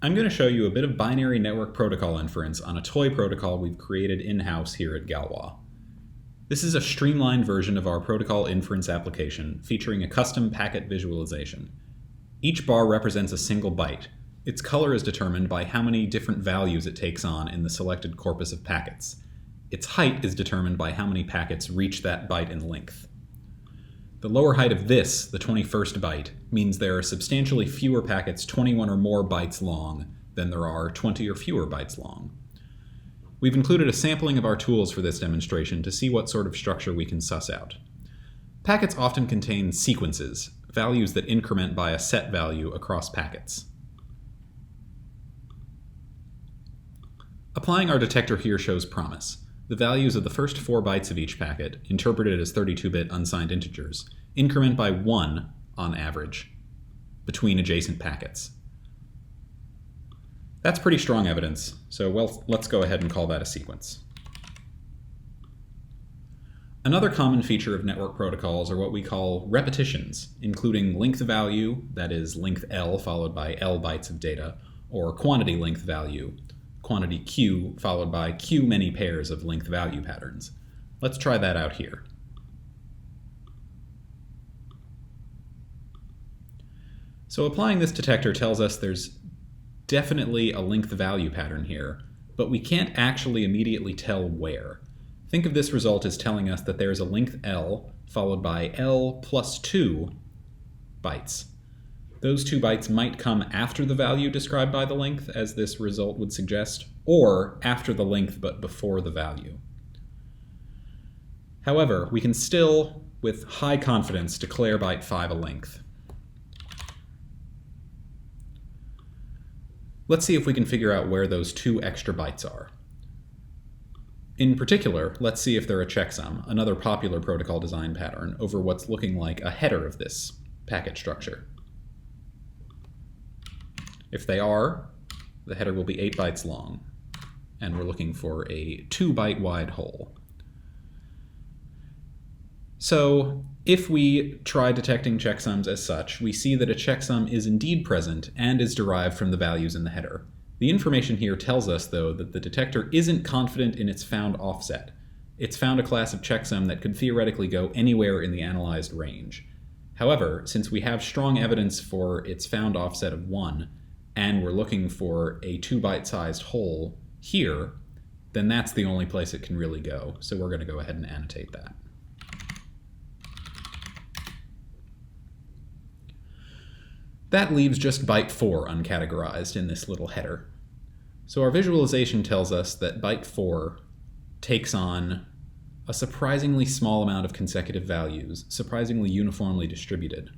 I'm going to show you a bit of binary network protocol inference on a toy protocol we've created in-house here at Galois. This is a streamlined version of our protocol inference application featuring a custom packet visualization. Each bar represents a single byte. Its color is determined by how many different values it takes on in the selected corpus of packets. Its height is determined by how many packets reach that byte in length. The lower height of this, the 21st byte, means there are substantially fewer packets 21 or more bytes long than there are 20 or fewer bytes long. We've included a sampling of our tools for this demonstration to see what sort of structure we can suss out. Packets often contain sequences, values that increment by a set value across packets. Applying our detector here shows promise. The values of the first 4 bytes of each packet, interpreted as 32-bit unsigned integers, increment by 1 on average between adjacent packets. That's pretty strong evidence, so let's go ahead and call that a sequence. Another common feature of network protocols are what we call repetitions, including length value, that is length L followed by L bytes of data, or quantity length value, quantity Q followed by Q many pairs of length value patterns. Let's try that out here. So applying this detector tells us there's definitely a length value pattern here, but we can't actually immediately tell where. Think of this result as telling us that there's a length L followed by L plus 2 bytes. Those 2 bytes might come after the value described by the length, as this result would suggest, or after the length but before the value. However, we can still, with high confidence, declare byte 5 a length. Let's see if we can figure out where those 2 extra bytes are. In particular, let's see if they're a checksum, another popular protocol design pattern, over what's looking like a header of this packet structure. If they are, the header will be 8 bytes long, and we're looking for a 2-byte wide hole. So if we try detecting checksums as such, we see that a checksum is indeed present and is derived from the values in the header. The information here tells us, though, that the detector isn't confident in its found offset. It's found a class of checksum that could theoretically go anywhere in the analyzed range. However, since we have strong evidence for its found offset of 1, and we're looking for a 2-byte sized hole here, then that's the only place it can really go. So we're going to go ahead and annotate that. That leaves just byte 4 uncategorized in this little header. So our visualization tells us that byte 4 takes on a surprisingly small amount of consecutive values, surprisingly uniformly distributed.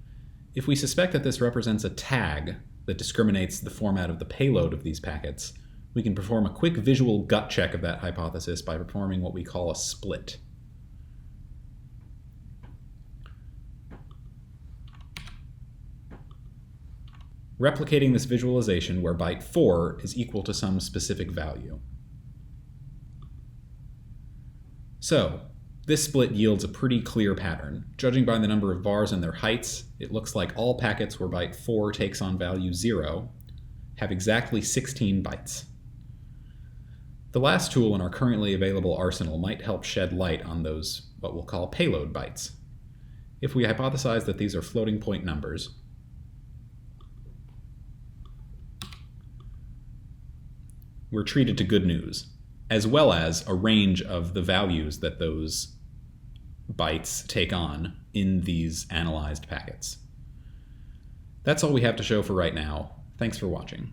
If we suspect that this represents a tag that discriminates the format of the payload of these packets, we can perform a quick visual gut check of that hypothesis by performing what we call a split. Replicating this visualization where byte 4 is equal to some specific value. So, this split yields a pretty clear pattern. Judging by the number of bars and their heights, it looks like all packets where byte 4 takes on value 0 have exactly 16 bytes. The last tool in our currently available arsenal might help shed light on those what we'll call payload bytes. If we hypothesize that these are floating point numbers, we're treated to good news, as well as a range of the values that those bytes take on in these analyzed packets. That's all we have to show for right now. Thanks for watching.